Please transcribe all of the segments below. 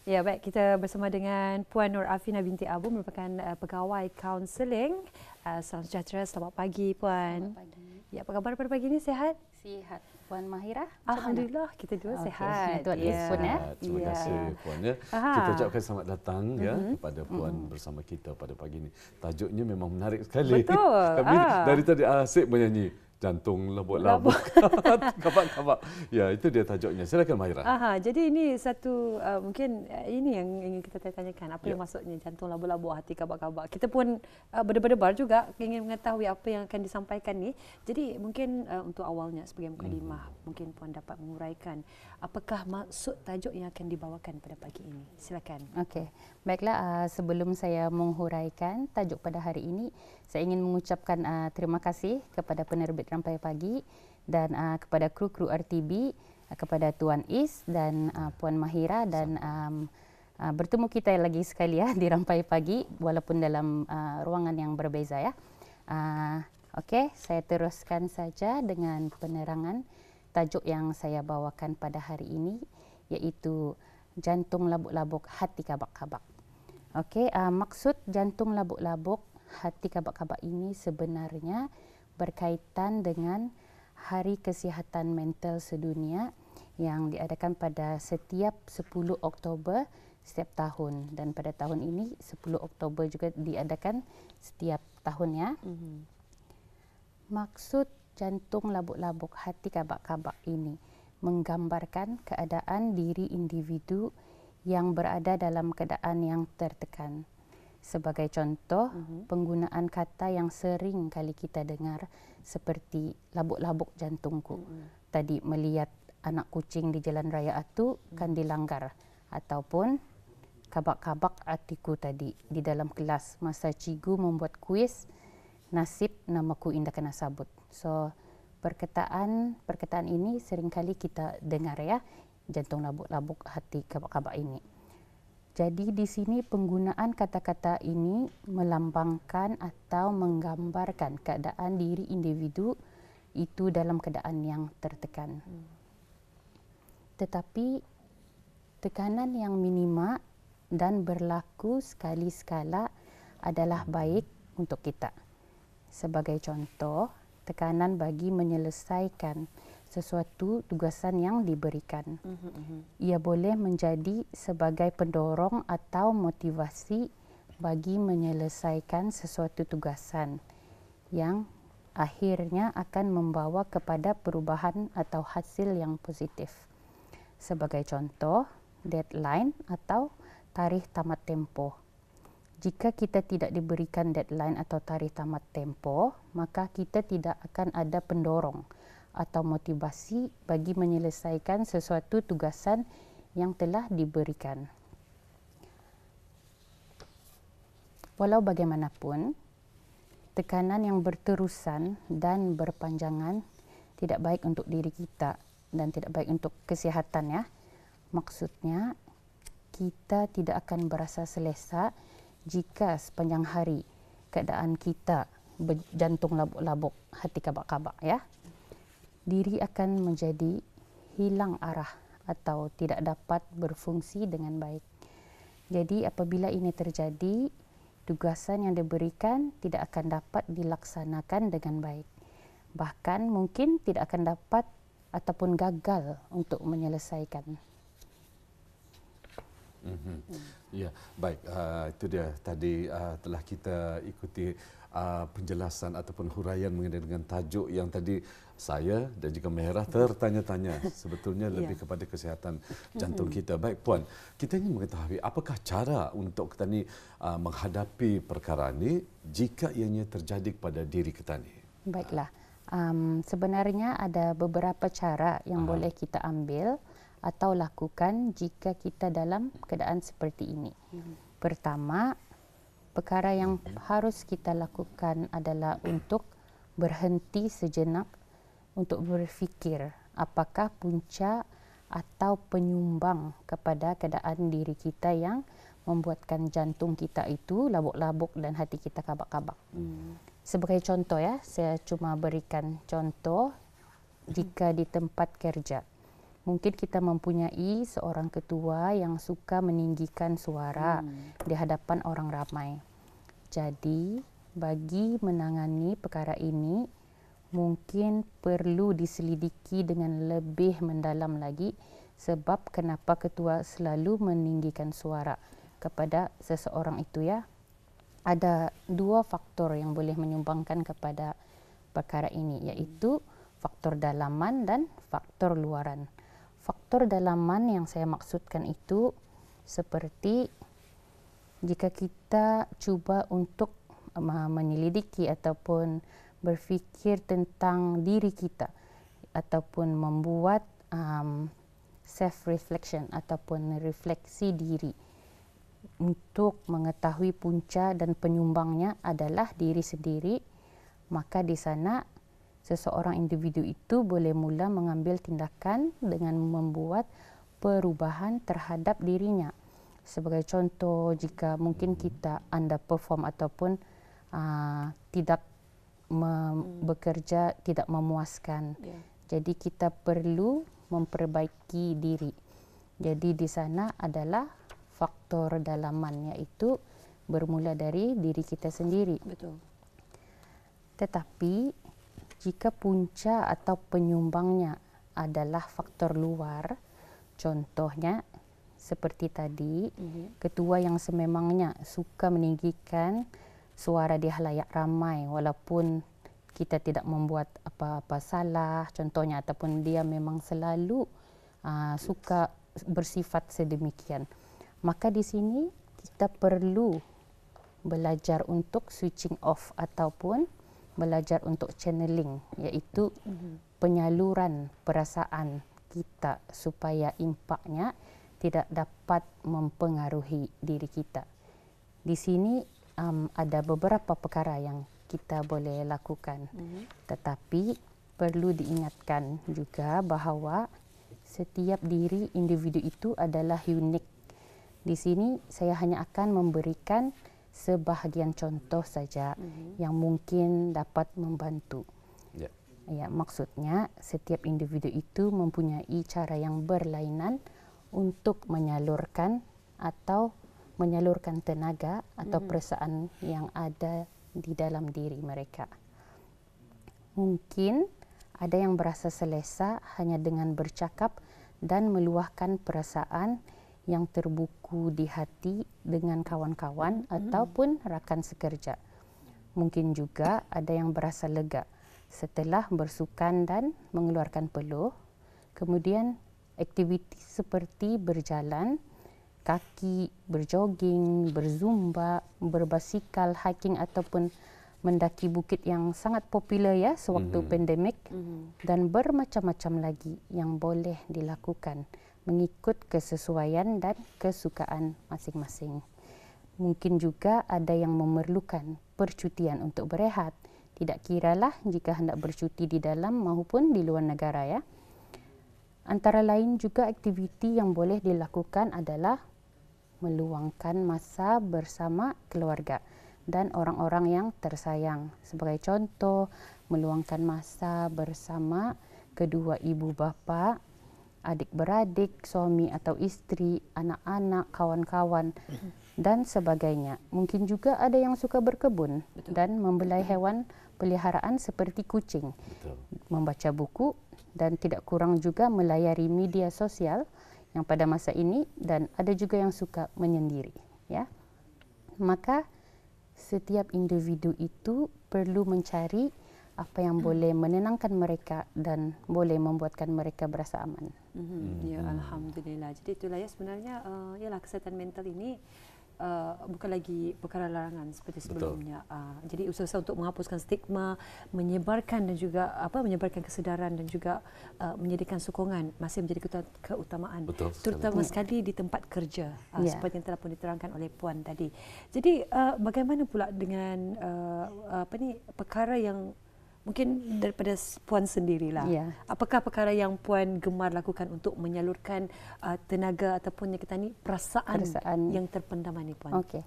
Ya, baik. Kita bersama dengan Puan Nur Afina binti Abu, merupakan pegawai kaunseling. Salam sejahtera, selamat pagi Puan. Selamat pagi. Ya, apa khabar pada pagi ini? Sehat? Sihat. Puan Mahira, Alhamdulillah, kita dua sehat. Tuan Is pun ya. Terima kasih Puan ya. Kita ucapkan selamat datang ya kepada Puan bersama kita pada pagi ini. Tajuknya memang menarik sekali. Betul. Kami dari tadi asyik menyanyi. Jantung labuk-labuk, kabak-kabak. Ya, itu dia tajuknya. Silakan Mahira. Jadi ini satu mungkin ini yang ingin kita tanyakan. Apa yang maksudnya jantung labuk-labuk, hati kabak-kabak? Kita pun berdebar-debar juga ingin mengetahui apa yang akan disampaikan ni. Jadi mungkin untuk awalnya sebagai mukadimah, mungkin Puan dapat menguraikan apakah maksud tajuk yang akan dibawakan pada pagi ini. Silakan. Okey. Baiklah, sebelum saya menghuraikan tajuk pada hari ini, saya ingin mengucapkan terima kasih kepada penerbit Rampai Pagi dan kepada kru-kru RTB, kepada Tuan Is dan Puan Mahira dan bertemu kita lagi sekali ya di Rampai Pagi walaupun dalam ruangan yang berbeza ya. Okey, saya teruskan saja dengan penerangan tajuk yang saya bawakan pada hari ini, iaitu jantung labuk-labuk, hati kabak-kabak. Okey, maksud jantung labuk-labuk, hati kabak-kabak ini sebenarnya berkaitan dengan Hari Kesihatan Mental Sedunia yang diadakan pada setiap 10 Oktober setiap tahun, dan pada tahun ini 10 Oktober juga diadakan setiap tahunnya. Maksud jantung labuk-labuk, hati kabak-kabak ini menggambarkan keadaan diri individu yang berada dalam keadaan yang tertekan. Sebagai contoh, penggunaan kata yang sering kali kita dengar seperti labuk-labuk jantungku. Tadi melihat anak kucing di jalan raya itu kan dilanggar, ataupun kabak-kabak hatiku tadi di dalam kelas masa cikgu membuat kuis, nasib namaku indah kena sabut. So perkataan ini seringkali kita dengar ya, jantung labuk-labuk, hati kabak-kabak ini. Jadi di sini penggunaan kata-kata ini melambangkan atau menggambarkan keadaan diri individu itu dalam keadaan yang tertekan. Tetapi tekanan yang minima dan berlaku sekali-sekala adalah baik untuk kita. Sebagai contoh, tekanan bagi menyelesaikan sesuatu tugasan yang diberikan. Ia boleh menjadi sebagai pendorong atau motivasi bagi menyelesaikan sesuatu tugasan yang akhirnya akan membawa kepada perubahan atau hasil yang positif. Sebagai contoh, deadline atau tarikh tamat tempoh. Jika kita tidak diberikan deadline atau tarikh tamat tempoh, maka kita tidak akan ada pendorong atau motivasi bagi menyelesaikan sesuatu tugasan yang telah diberikan. Walau bagaimanapun, tekanan yang berterusan dan berpanjangan tidak baik untuk diri kita dan tidak baik untuk kesihatan ya. Maksudnya, kita tidak akan berasa selesa jika sepanjang hari keadaan kita berjantung labuk-labuk, hati kabak-kabak ya. Diri akan menjadi hilang arah atau tidak dapat berfungsi dengan baik. Jadi apabila ini terjadi, tugasan yang diberikan tidak akan dapat dilaksanakan dengan baik. Bahkan mungkin tidak akan dapat ataupun gagal untuk menyelesaikan. Ya, baik. Itu dia tadi telah kita ikuti penjelasan ataupun huraian mengenai dengan tajuk yang tadi saya dan juga Mahira tertanya-tanya sebetulnya lebih kepada kesihatan jantung kita. Baik Puan, kita ingin mengetahui apakah cara untuk kita ni menghadapi perkara ini jika ianya terjadi kepada diri kita ni. Baiklah, sebenarnya ada beberapa cara yang boleh kita ambil atau lakukan jika kita dalam keadaan seperti ini. Pertama, perkara yang harus kita lakukan adalah untuk berhenti sejenak untuk berfikir apakah punca atau penyumbang kepada keadaan diri kita yang membuatkan jantung kita itu labuk-labuk dan hati kita kabak-kabak. Sebagai contoh ya, saya cuma berikan contoh jika di tempat kerja. Mungkin kita mempunyai seorang ketua yang suka meninggikan suara di hadapan orang ramai. Jadi, bagi menangani perkara ini, mungkin perlu diselidiki dengan lebih mendalam lagi sebab kenapa ketua selalu meninggikan suara kepada seseorang itu ya. Ada 2 faktor yang boleh menyumbangkan kepada perkara ini, iaitu faktor dalaman dan faktor luaran. Faktor dalaman yang saya maksudkan itu seperti jika kita cuba untuk menyelidiki ataupun berfikir tentang diri kita ataupun membuat self-reflection ataupun refleksi diri untuk mengetahui punca dan penyumbangnya adalah diri sendiri, maka di sana seseorang individu itu boleh mula mengambil tindakan dengan membuat perubahan terhadap dirinya. Sebagai contoh, jika mungkin kita underperform ataupun tidak bekerja tidak memuaskan, jadi kita perlu memperbaiki diri. Jadi di sana adalah faktor dalaman, iaitu bermula dari diri kita sendiri. Betul. Tetapi jika punca atau penyumbangnya adalah faktor luar, contohnya seperti tadi, ketua yang sememangnya suka meninggikan suara di halayak ramai walaupun kita tidak membuat apa-apa salah, contohnya, ataupun dia memang selalu suka bersifat sedemikian. Maka di sini kita perlu belajar untuk switching off ataupun belajar untuk channeling, iaitu penyaluran perasaan kita supaya impaknya tidak dapat mempengaruhi diri kita. Di sini ada beberapa perkara yang kita boleh lakukan, tetapi perlu diingatkan juga bahawa setiap diri individu itu adalah unik. Di sini saya hanya akan memberikan sebahagian contoh saja yang mungkin dapat membantu. Ya, maksudnya setiap individu itu mempunyai cara yang berlainan untuk menyalurkan tenaga atau perasaan yang ada di dalam diri mereka. Mungkin ada yang berasa selesa hanya dengan bercakap dan meluahkan perasaan yang terbuku di hati dengan kawan-kawan ataupun rakan sekerja. Mungkin juga ada yang berasa lega setelah bersukan dan mengeluarkan peluh. Kemudian aktiviti seperti berjalan kaki, berjoging, berzumba, berbasikal, hiking ataupun mendaki bukit yang sangat popular ya sewaktu pandemik, dan bermacam-macam lagi yang boleh dilakukan mengikut kesesuaian dan kesukaan masing-masing. Mungkin juga ada yang memerlukan percutian untuk berehat, tidak kiralah jika hendak bercuti di dalam maupun di luar negara ya. Antara lain juga aktiviti yang boleh dilakukan adalah meluangkan masa bersama keluarga dan orang-orang yang tersayang. Sebagai contoh, meluangkan masa bersama kedua ibu bapa, adik-beradik, suami atau isteri, anak-anak, kawan-kawan dan sebagainya. Mungkin juga ada yang suka berkebun dan membelai hewan peliharaan seperti kucing, membaca buku dan tidak kurang juga melayari media sosial yang pada masa ini, dan ada juga yang suka menyendiri ya. Maka setiap individu itu perlu mencari apa yang boleh menenangkan mereka dan boleh membuatkan mereka berasa aman. Ya, alhamdulillah. Jadi itulah ya sebenarnya ialah kesihatan mental ini bukan lagi perkara larangan seperti sebelumnya. Jadi usaha untuk menghapuskan stigma, menyebarkan dan juga menyebarkan kesedaran dan juga menyediakan sokongan masih menjadi keutamaan. Terutama sekali di tempat kerja seperti yang telah pun diterangkan oleh Puan tadi. Jadi bagaimana pula dengan perkara yang mungkin daripada Puan sendirilah. Apakah perkara yang Puan gemar lakukan untuk menyalurkan tenaga ataupun yang kita ni perasaan yang terpendam ni Puan? Okey.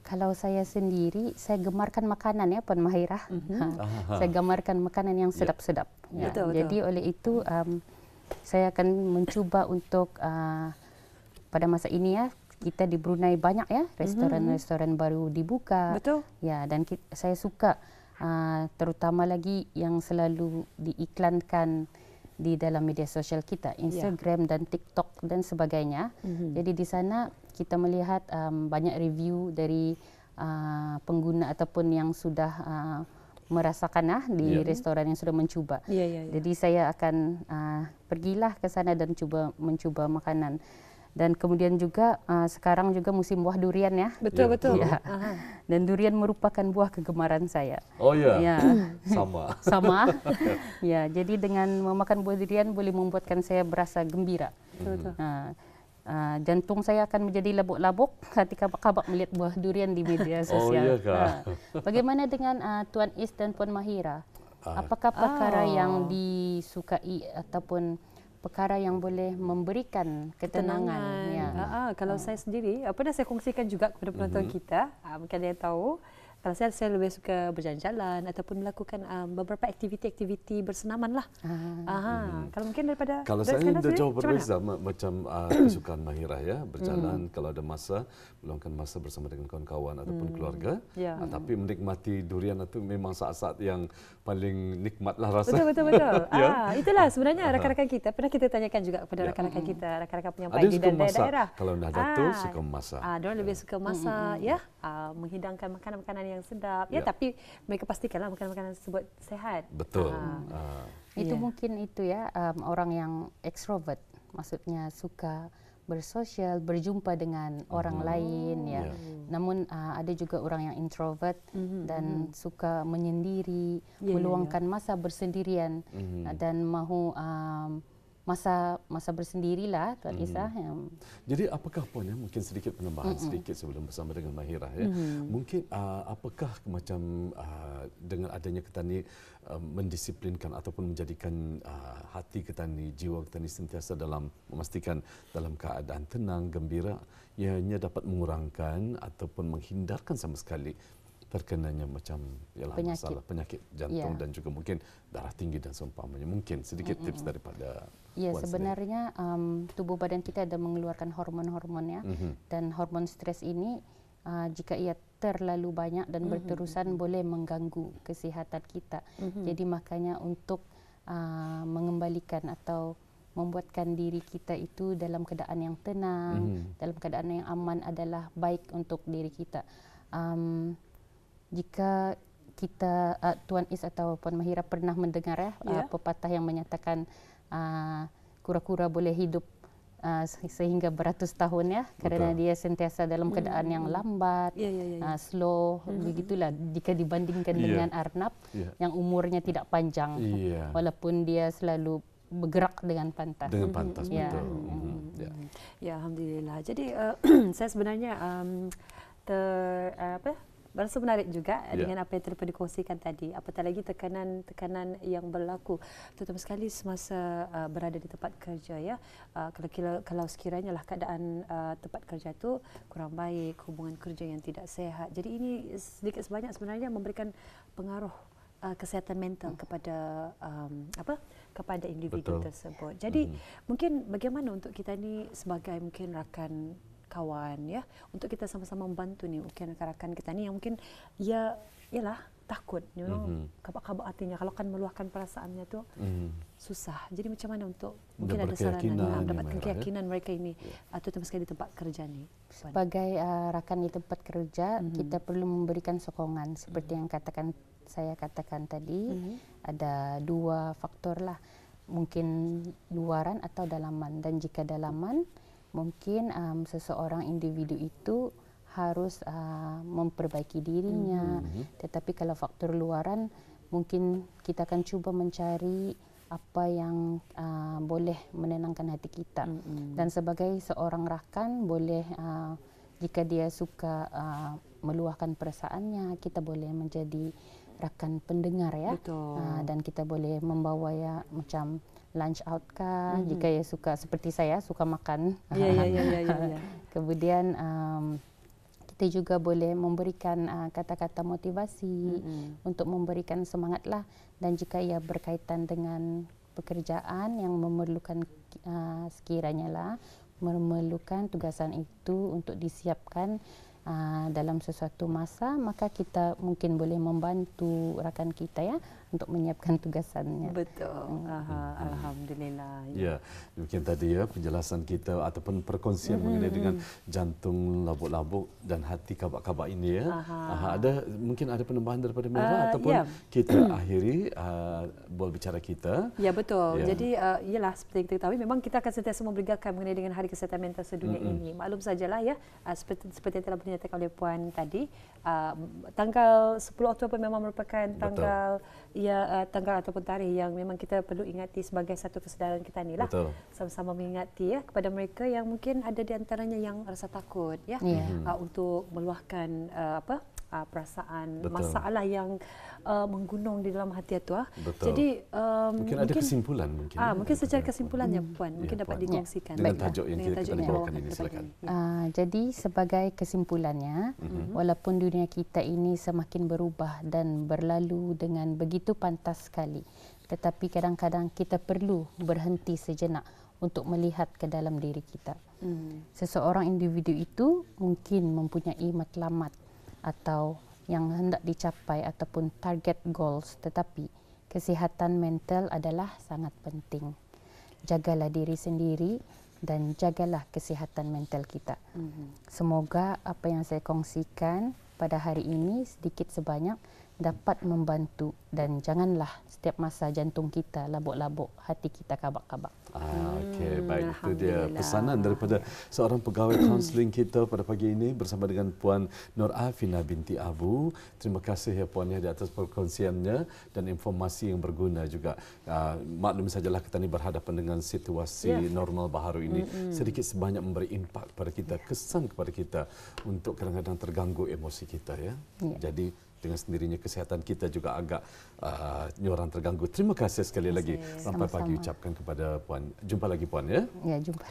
Kalau saya sendiri, saya gemarkan makanan ya Puan Mahirah. Saya gemarkan makanan yang sedap-sedap. Ya. Jadi oleh itu saya akan mencuba untuk pada masa ini ya, kita di Brunei banyak ya restoran-restoran baru dibuka. Betul. Ya, dan saya suka terutama lagi yang selalu diiklankan di dalam media sosial kita, Instagram dan TikTok dan sebagainya. Jadi di sana kita melihat banyak review dari pengguna ataupun yang sudah merasakan di restoran yang sudah mencuba. Jadi saya akan pergilah ke sana dan mencuba makanan. Dan kemudian juga sekarang juga musim buah durian ya. Betul. Ya. Dan durian merupakan buah kegemaran saya. Oh ya. Ya. Sama. Sama. Ya, jadi dengan memakan buah durian boleh membuatkan saya berasa gembira. Betul. Jantung saya akan menjadi labuk-labuk ketika kabak melihat buah durian di media sosial. Oh iya kah? Bagaimana dengan Tuan Is dan Puan Mahira? Apakah perkara yang disukai ataupun perkara yang boleh memberikan ketenangan? Ya. Kalau saya sendiri, pernah saya kongsikan juga kepada penonton kita, mungkin ada yang tahu. Kalau saya lebih suka berjalan-jalan ataupun melakukan beberapa aktiviti-aktiviti bersenaman lah. Kalau mungkin daripada kalau saya dah jauh berbeza macam kesukaan Mahira ya, berjalan kalau ada masa, meluangkan masa bersama dengan kawan-kawan ataupun keluarga. Tapi menikmati durian itu memang saat-saat yang paling nikmat lah rasa. Betul. Itulah sebenarnya rakan-rakan kita. Pernah kita tanyakan juga kepada rakan-rakan kita, rakan-rakan penyampai di daerah-daerah. Kalau Nahdlatul suka memasak. Diorang lebih suka masak, menghidangkan makanan-makanan yang sedap. Tapi mereka pastikanlah makanan-makanan tersebut sehat. Betul. Itu mungkin itu ya, orang yang ekstrovert, maksudnya suka bersosial, berjumpa dengan orang lain ya. Namun ada juga orang yang introvert dan suka menyendiri, meluangkan masa bersendirian dan mahu masa bersendirilah Tuan Isa. Jadi apakah Puan ya, mungkin sedikit penambahan sedikit sebelum bersama dengan Mahira ya. Mungkin apakah macam dengan adanya kita ni mendisiplinkan ataupun menjadikan hati kita ni, jiwa kita ni sentiasa dalam memastikan dalam keadaan tenang, gembira, ianya dapat mengurangkan ataupun menghindarkan sama sekali terkenanya macam masalah penyakit jantung dan juga mungkin darah tinggi dan seumpamanya. Mungkin sedikit tips daripada ya, sebenarnya tubuh badan kita ada mengeluarkan hormon-hormon ya, dan hormon stres ini jika ia terlalu banyak dan berterusan boleh mengganggu kesihatan kita. Jadi makanya untuk mengembalikan atau membuatkan diri kita itu dalam keadaan yang tenang, dalam keadaan yang aman adalah baik untuk diri kita. Jika kita Tuan Is atau Puan Mahira pernah mendengar pepatah yang menyatakan kura-kura boleh hidup sehingga beratus tahun ya, kerana dia sentiasa dalam keadaan yang lambat, slow, begitulah jika dibandingkan dengan arnab yang umurnya tidak panjang, walaupun dia selalu bergerak dengan pantas. Dengan pantas, betul. Ya, alhamdulillah. Jadi saya sebenarnya berasa menarik juga dengan apa yang telah dikongsikan tadi. Apatah lagi tekanan yang berlaku, terutama sekali semasa berada di tempat kerja ya. Kalau sekiranya lah keadaan tempat kerja tu kurang baik, hubungan kerja yang tidak sehat. Jadi ini sedikit sebanyak sebenarnya memberikan pengaruh kesihatan mental kepada kepada individu tersebut. Jadi mungkin bagaimana untuk kita ni sebagai mungkin rakan kawan ya, untuk kita sama-sama membantu ni mungkin rakan-rakan kita ni yang mungkin ialah takut, kabak-kabak hatinya kalau kan meluahkan perasaannya tu susah. Jadi macam mana untuk mungkin ada saranan mendapatkan keyakinan mereka ini terutama sekali di tempat kerja ni. Sebagai rakan di tempat kerja, kita perlu memberikan sokongan seperti yang saya katakan tadi. Ada dua faktor lah, mungkin luaran atau dalaman. Dan jika dalaman, mungkin seseorang individu itu harus memperbaiki dirinya. Tetapi kalau faktor luaran, mungkin kita akan cuba mencari apa yang boleh menenangkan hati kita. Dan sebagai seorang rakan, boleh jika dia suka meluahkan perasaannya, kita boleh menjadi rakan pendengar ya. Dan kita boleh membawa ya macam lunch out kah, jika ya suka seperti saya suka makan. Kemudian kita juga boleh memberikan kata-kata motivasi untuk memberikan semangatlah. Dan jika ia berkaitan dengan pekerjaan yang memerlukan sekiranya lah memerlukan tugasan itu untuk disiapkan dalam sesuatu masa, maka kita mungkin boleh membantu rakan kita ya untuk menyiapkan tugasannya. Betul. Alhamdulillah. Ya, mungkin tadi ya penjelasan kita ataupun perkongsian mengenai dengan jantung labuk-labuk dan hati kabak-kabak ini ya. Mungkin ada penambahan daripada Merah ataupun kita akhiri bola bicara kita. Ya betul. Jadi ialah seperti yang kita ketahui, memang kita akan sentiasa memberikan mengenai dengan Hari Kesihatan Mental Sedunia ini. Maklum sajalah ya, seperti yang telah dinyatakan oleh Puan tadi, tanggal 10 Oktober memang merupakan tanggal tanggal ataupun tarikh yang memang kita perlu ingati sebagai satu kesedaran kita ni lah. Sama-sama mengingati ya kepada mereka yang mungkin ada di antaranya yang rasa takut ya untuk meluahkan perasaan masalah yang menggunung di dalam hati itu. Jadi mungkin ada kesimpulan mungkin secara kesimpulannya Puan mungkin dapat dikongsikan dengan tajuk yang kita bawakan ini, silakan. Jadi sebagai kesimpulannya, walaupun dunia kita ini semakin berubah dan berlalu dengan begitu pantas sekali, tetapi kadang-kadang kita perlu berhenti sejenak untuk melihat ke dalam diri kita. Seseorang individu itu mungkin mempunyai matlamat atau yang hendak dicapai ataupun target goals, tetapi kesihatan mental adalah sangat penting. Jagalah diri sendiri dan jagalah kesihatan mental kita. Semoga apa yang saya kongsikan pada hari ini sedikit sebanyak dapat membantu, dan janganlah setiap masa jantung kita labuk-labuk, hati kita kabak-kabak. Okey, baik, itu dia pesanan daripada seorang pegawai kaunseling kita pada pagi ini bersama dengan Puan Nur Afina binti Abu. Terima kasih ya Puan ya di atas perkongsiannya dan informasi yang berguna juga. Maklum sajalah kita ni berhadapan dengan situasi normal baharu ini, sedikit sebanyak memberi impak kepada kita, kesan kepada kita untuk kadang-kadang terganggu emosi kita ya. Jadi dengan sendirinya kesihatan kita juga agak nyoran terganggu. Terima kasih sekali lagi. Sampai pagi ucapkan kepada Puan. Jumpa lagi Puan ya. Ya, jumpa.